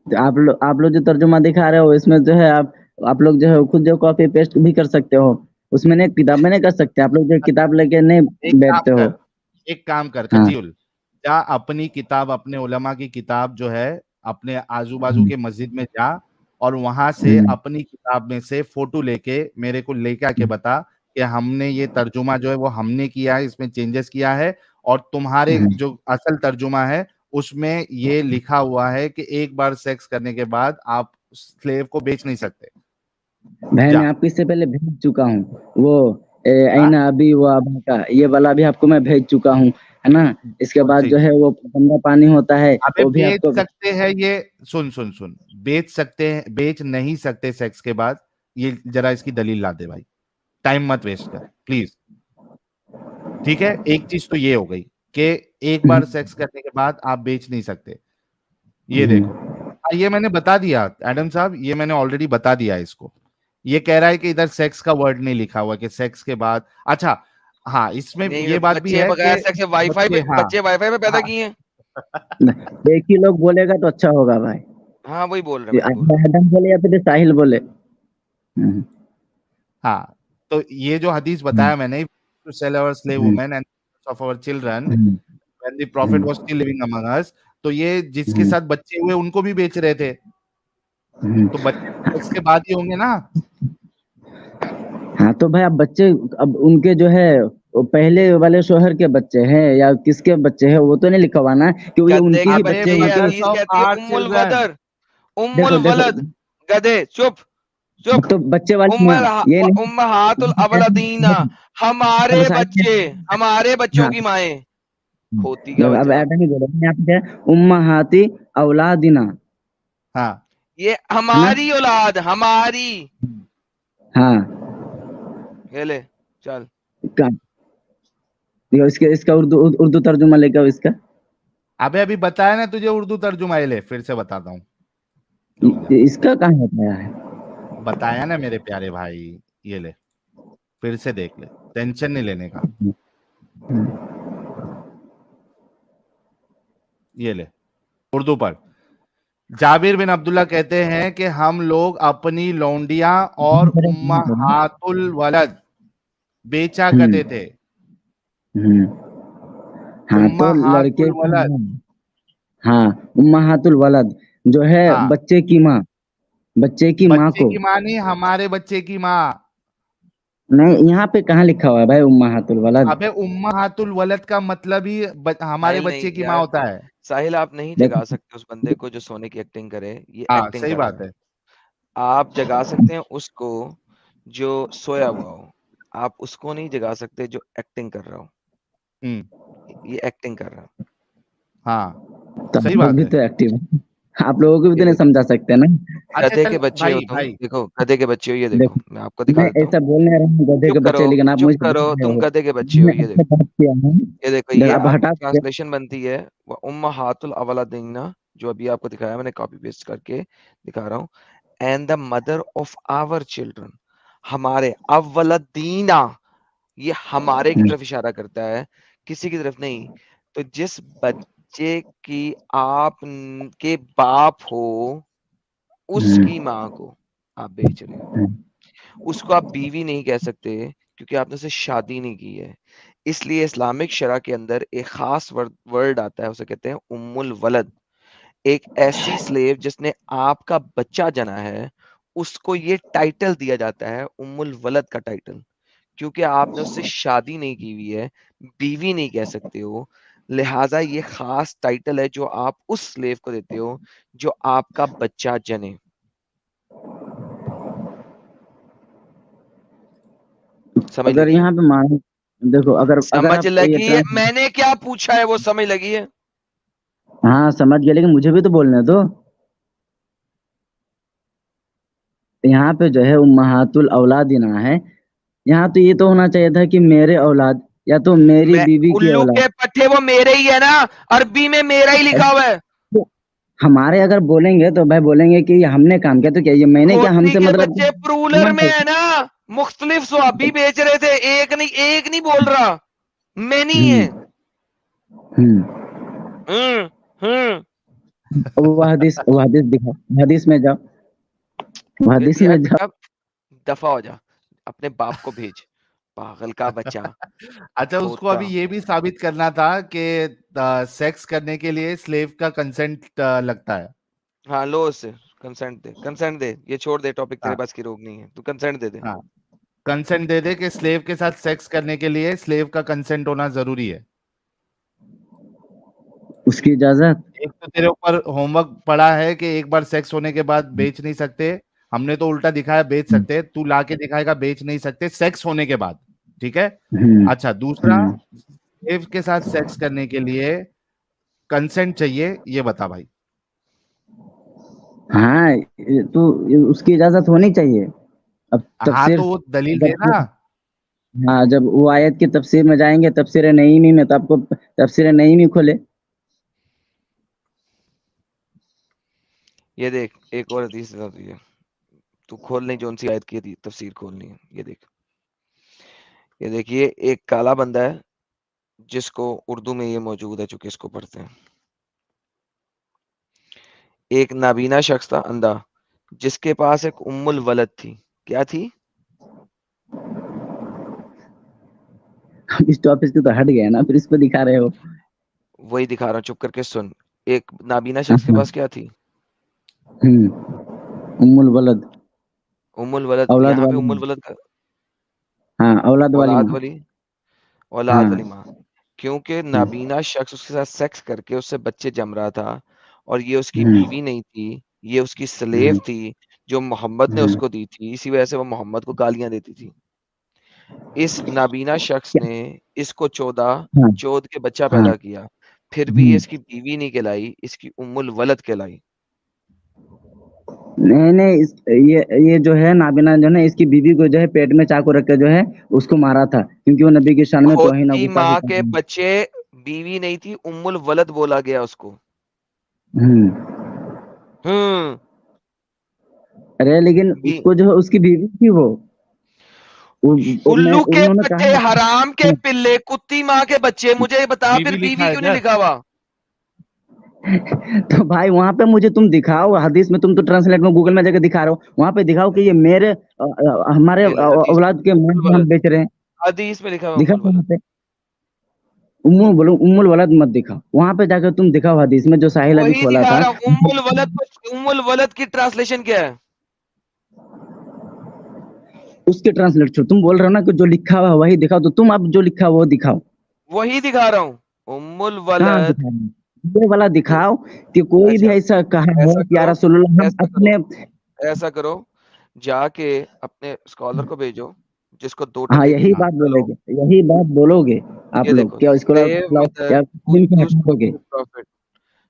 तो आप लोग जो तर्जुमा दिखा रहे हो इसमें जो है आप लोग जो है खुद जो कॉपी पेस्ट भी कर सकते हो, उसमें नहीं, किताब में नहीं कर सकते, आप लोग जो किताब लेके एक नहीं काम बैठते हो। कर, एक काम कर हाँ खजील, जा अपनी किताब, अपने उलमा की किताब जो है अपने आजू बाजू के मस्जिद में जा और वहां से अपनी किताब में से फोटो लेके मेरे को लेके आके बता कि हमने ये तर्जुमा जो है वो हमने किया है, इसमें चेंजेस किया है, और तुम्हारे जो असल तर्जुमा है उसमें ये लिखा हुआ है कि एक बार सेक्स करने के बाद आप स्लेव को बेच नहीं सकते। भाई जा। मैं आपको इससे पहले भेज चुका हूँ वो ऐना अभी वो अबा का ये वाला भी आपको मैं भेज चुका हूँ, है ना। इसके बाद ठीक। जो है वो गंदा पानी होता है अबे वो भी बेच आपको सकते हैं ये, सुन सुन सुन, बेच सकते हैं, बेच नहीं सकते सेक्स के बाद, ये जरा इसकी दलील ला दे भाई, टाइम मत वेस्ट कर प्लीज। ठीक है, एक चीज तो ये हो गई कि एक बार सेक्स करने के बाद आप बेच नहीं सकते। ये देखो, ये मैंने बता दिया एडम साहब, ये मैंने ऑलरेडी बता दिया इसको। ये कह रहा है कि इधर सेक्स का वर्ड नहीं लिखा हुआ कि सेक्स के बाद। अच्छा हाँ, इसमें नहीं, ये बात भी बच्चे है बगैर कि सेक्स वाईफाई पे, हाँ, बच्चे वाईफाई पे पैदा हाँ, किए हैं। एक ही लोग बोलेगा तो अच्छा होगा भाई। हाँ वही बोल रहे, मैं बोल रहा हूँ। एडम बोले या फिर साहिल बोले। हाँ, तो ये जो हदीस बताया मैंने, to sell our slave women and of our children when the prophet was still living among us, तो ये जिसके साथ बच्चे हुए उनको भी बेच रहे थे, तो बच्चे सेक्स के बाद ही होंगे ना। हाँ तो भाई अब बच्चे, अब उनके जो है वो पहले वाले शोहर के बच्चे हैं या किसके बच्चे हैं वो तो नहीं लिखा हुआ ना कि वो ये गधे उनके के ही अबे बच्चे बच्चे, हैं ये उनके। हदीस mothers of कहती है our उम्मुल children। वदर, देखो उम्मुल देखो वलद। गधे चुप चुप। तो बच्चे वाले ये नहीं। उम्महातुल अवलदीना, हमारे अब बच्चे, हमारे बच्चों हाँ की माएं। खोती का अब बच्चा। ऐसा नहीं बोलो, यहाँ पे है उम्महाती औलादिना, हाँ, ये है ना। हमारी औलाद, हमारी। हाँ ये ले चल। का देखो इसके इसका उर्दू उर्दू तर्जुमा लेके आओ इसका। अबे अभी बताया ना तुझे उर्दू तर्जुमा, ये ले फिर से बताता हूँ, रुक जा। इसका कहाँ होता है। बताया ना मेरे प्यारे भाई, ये ले फिर से देख ले, टेंशन नहीं लेने का। ये ले उर्दू पर। जाबिर बिन अब्दुल्ला कहते हैं कि हम लोग अपनी लौंडिया और उम्महातुल वलद बेचा करते थे। हाँ तो लड़के उम्महातुल की वलद, माँ, हाँ उम्महातुल वलद जो है हाँ, बच्चे की माँ, बच्चे की माँ बच्चे को। की माँ नहीं, हमारे बच्चे की माँ। नहीं यहाँ पे कहाँ लिखा हुआ है भाई उम्महातुल वलद। अबे उम्महातुल वलद का मतलब ही हमारे साहिल बच्चे नहीं की माँ यार, होता है। साहिल आप नहीं देखो जगा सकते उस बंदे को जो सोने की एक्टिंग करे, ये हाँ एक्टिंग सही कर रहा बात है। है। आप जगा सकते हैं उसको जो सोया हुआ हो, आप उसको नहीं जगा सकते जो एक्टिंग कर रहा हो। ये एक्टिंग कर रहा है। हाँ तो सही हम लोग बात भी है। तो एक्टिव हैं, आप लोगों को भी ये तो नहीं देखो, समझा सकते ना। अच्छा गधे चल के बच्चे हो भाई, तुम, भाई देखो गधे के बच्चे हो, ये देखो देखो मैं आपको दिखा मैं देता हूँ। ऐसा बोलने रहा हूँ गधे के चुप बच्चे, करो, लेकिन आप चुप मुझे करो, बोल रहे तुम हो। गधे के बच्चे हो, मैं ये ऐसा देखो। बात किया हूँ। ये देखो, देखो ये अब आपकी हटा दो। ट्रांसलेशन बनती है वो उम्महातुल अवलदीना, जो अभी आपको दिखाया मैंने कॉपी पेस्ट करके दिखा रहा हूँ। And the mother of our children, हमारे अवलदीना, ये हमारे की तरफ इशारा करता है, किसी की तरफ नहीं। तो जिस बच्चे की आप के बाप हो उसकी माँ को आप बेच रहे हो। उसको आप बीवी नहीं कह सकते क्योंकि आपने उससे शादी नहीं की है। इसलिए इस्लामिक शरा के अंदर एक खास वर्ड आता है, उसे कहते हैं उम्मुल वलद। एक ऐसी स्लेव जिसने आपका बच्चा जना है, उसको ये टाइटल दिया जाता है उम्मुल वलद का टाइटल, क्योंकि आपने उससे शादी नहीं की हुई है, बीवी नहीं कह सकते हो। लिहाजा ये खास टाइटल है जो आप उस स्लेव को देते हो जो आपका बच्चा जने। समझ अगर लगी है? यहाँ पे मान देखो, अगर अगर समझ आप ये लगी है? मैंने क्या पूछा है वो समझ लगी है? हाँ समझ गया, लेकिन मुझे भी तो बोलने दो। यहाँ पे जो है उम्महातुल औलादिना है, यहाँ तो ये तो होना चाहिए था कि मेरे औलाद या तो मेरी मैं बीवी की उल्लू औलाद। के पट्टे, वो मेरे ही है ना, अरबी में मेरा ही लिखा हुआ है। तो हमारे अगर बोलेंगे तो भाई बोलेंगे कि ये हमने काम किया, तो क्या ये मैंने क्या, खोती हमसे के मतलब बच्चे प्रूलर में है ना, मुख्तलिफ स्वाबी बेच रहे थे, एक नहीं बोल रहा, मैं नहीं है। हम्म हम्म हम्म वो हदीस दिखा, हदीस में जाओ, वो हदीस यार में जाओ। बेटा दफा हो जा, अपने बाप को भेज, पागल का बच्चा। अच्छा, उसको खोता। अभी ये भी साबित करना था कि सेक्स करने के लिए स्लेव का कंसेंट लगता है। हाँ लो उससे कंसेंट दे, ये छोड़ दे टॉपिक, तेरे हाँ पास की रोक नहीं है, तू कंसेंट दे दे। हाँ, कंसेंट दे दे कि स्लेव के साथ सेक्स करने के लिए स्लेव का कंसेंट होना जरूरी है। उसकी इजाजत। एक तो तेरे ऊपर होमवर्क पड़ा है कि एक बार सेक्स होने के बाद बेच नहीं सकते, हमने तो उल्टा दिखाया बेच सकते, तू लाके दिखाएगा बेच नहीं सकते सेक्स होने के बाद, ठीक है। हम्म अच्छा, दूसरा, हम्म। स्लेव के साथ सेक्स करने के लिए कंसेंट चाहिए, ये बता भाई। हाँ, उसकी इजाजत होनी चाहिए। अब हाँ तफसीर, तो वो दलील जब, देना। हाँ, जब वो आयत की तफसीर में जाएंगे, तफसीर नईमी में, तो आपको तफसीर नईमी खोले। ये देख एक और हदीस बता तुझे, तू खोल नहीं, जोन सी आयत की थी तफसीर खोलनी है, ये देख। ये देखिए, एक काला बंदा है जिसको उर्दू में ये मौजूद है, चूंकि इसको पढ़ते हैं। एक नाबीना शख्स था, अंधा, जिसके पास एक उम्मुल वलद थी। क्या थी? इस टॉपिक से तो हट गया ना, फिर इस पे दिखा रहे हो। वही दिखा रहा हूं, चुप करके सुन। एक नाबीना शख्स के पास क्या थी? उम्मुल वलद, उम्मुल वलद। औलाद यहाँ पे वाली उम्मुल माँ। वलद का हाँ, औलाद वाली औलाद माँ। वाली, औलाद वाली हाँ। माँ। क्योंकि नाबीना शख्स उसके साथ सेक्स करके उससे बच्चे जम रहा था, और ये उसकी हम्म बीवी नहीं थी, ये उसकी स्लेव हम्म थी जो मोहम्मद ने हम्म। उसको दी थी। इसी वजह से वो मोहम्मद को गालियां देती थी। इस नाबीना शख्स ने इसको हाँ चोद के बच्चा हाँ। पैदा किया, फिर भी ये हम्म। इसकी बीवी नहीं कहलाई, इसकी उम्मुल वलद कहलाई। नहीं नहीं, ये जो है नाबिना, जो है ना, इसकी बीवी को जो है पेट में चाकू रख के जो है उसको मारा था, क्योंकि वो नबी की शान में तौहीन और होती गुस्ताखी माँ कर के रही बच्चे, बीवी नहीं थी, उम्मुल वलद बोला गया उसको। है। हम्म। अरे लेकिन बी उसको जो है उसकी बीवी थी वो मैं उल्लू के उन्होंने बच्चे, कहा। हराम के पिल्ले, कुत्ती माँ के बच्चे, मुझे बता फिर बीवी लिखा बीवी है क्यों नहीं इधर। लिखा हुआ? तो भाई वहां पे मुझे तुम दिखाओ हदीस में, तुम तो ट्रांसलेट में गूगल में जाकर दिखा रहे हो, वहां पे दिखाओ कि ये मेरे हमारे ये ले हदीस में, औलाद के मां उम्मुल को हम वलद, बेच रहे हैं। हदीस में लिखा हुआ दिखाओ उम्मुल वहां वलद। पे, उम्मुल वलद मत दिखाओ, वहां पे जाकर तुम दिखाओ हदीस में, जो साहिल अभी वही खोला दिखा था। रहा हूँ, उम्मुल वलद की ट्रांसलेशन क्या है? उसके ट्रांसलेट छोड़, तुम बोल रहे हो ना कि जो लिखा हुआ है वही दिखाओ, तो तुम अब जो लिखा हुआ वो दिखाओ। वही दिखा रहा हूँ, उम्मुल कहाँ वलद। दिखा रहे हो? ये वाला ये दिखाओ कि कोई भी अच्छा, ऐसा कहा है ऐसा कि या करो, रसूलुल्लाह हम ऐसा करो, अपने। ऐसा करो, जाके अपने स्कॉलर को भेजो जिसको 2 हाँ, टके की यही बात अकल हो। बोलोगे, यही बात बोलोगे आप ये लोग, देखो, क्या इसको स्लेव मदर या हु दिन से यूज्ड हटा टू दोगे? Abuse profit,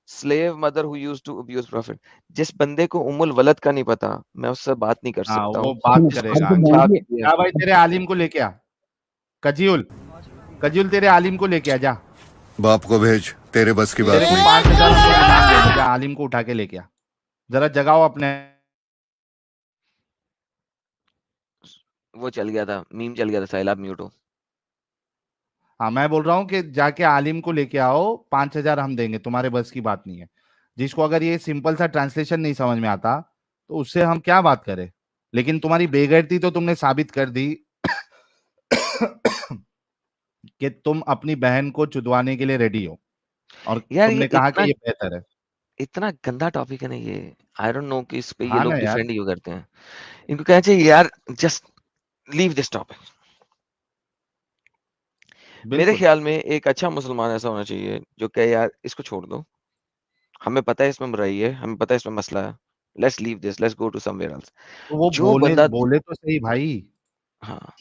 slave mother who used to abuse profit. जिस बंदे को उम्मुल वलद का नहीं पता, मैं उससे बात नहीं कर हाँ सकता वो हूँ, बात जिसको करेगा। आपको जा, समझा भी दिया। जा भाई तेरे आलिम को लेके आ। कजीउल, कजीउल तेरे आलिम को लेके आ जा। बाप को भेज, तेरे बस की बात तेरे को नहीं। 5,000 हम लोग इनाम देंगे, जा आलिम को उठा के लेके आ। जरा जगाओ अपने। वो चल गया था, मीम चल गया था, साहिल आप म्यूट हो। हाँ मैं बोल रहा हूँ कि जाके आलिम को लेके आओ, 5,000 हम देंगे, तुम्हारे बस की बात नहीं है। जिसको अगर ये सिंपल सा ट्रांसलेशन नहीं समझ में आता तो उससे हम क्या बात करें। लेकिन तुम्हारी बेगैरती तो तुमने साबित कर दी कि तुम अपनी बहन को चुदवाने के लिए रेडी हो, और यार ये तुमने कहा कि इतना ये बेहतर है। इतना गंदा टॉपिक है ना ये। आई डोंट नो कि इस पे ये हाँ ना लोग यार, डिफेंड क्यों करते हैं। इनको कहना चाहिए यार, जस्ट लीव दिस टॉपिक। मेरे बिल्कुल। ख्याल में एक अच्छा मुसलमान ऐसा होना चाहिए जो कहे यार इसको छोड़ दो, हमें पता है इसमें बुराई है, हमें पता है इसमें मसला है, let's leave this, let's go to somewhere else. तो वो जो बोले बंदा, बोले तो सही भाई। हाँ,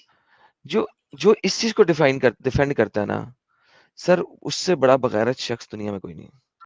जो जो इस चीज को डिफेंड करता है ना सर, उससे बड़ा बगैरत शख्स दुनिया में कोई नहीं है।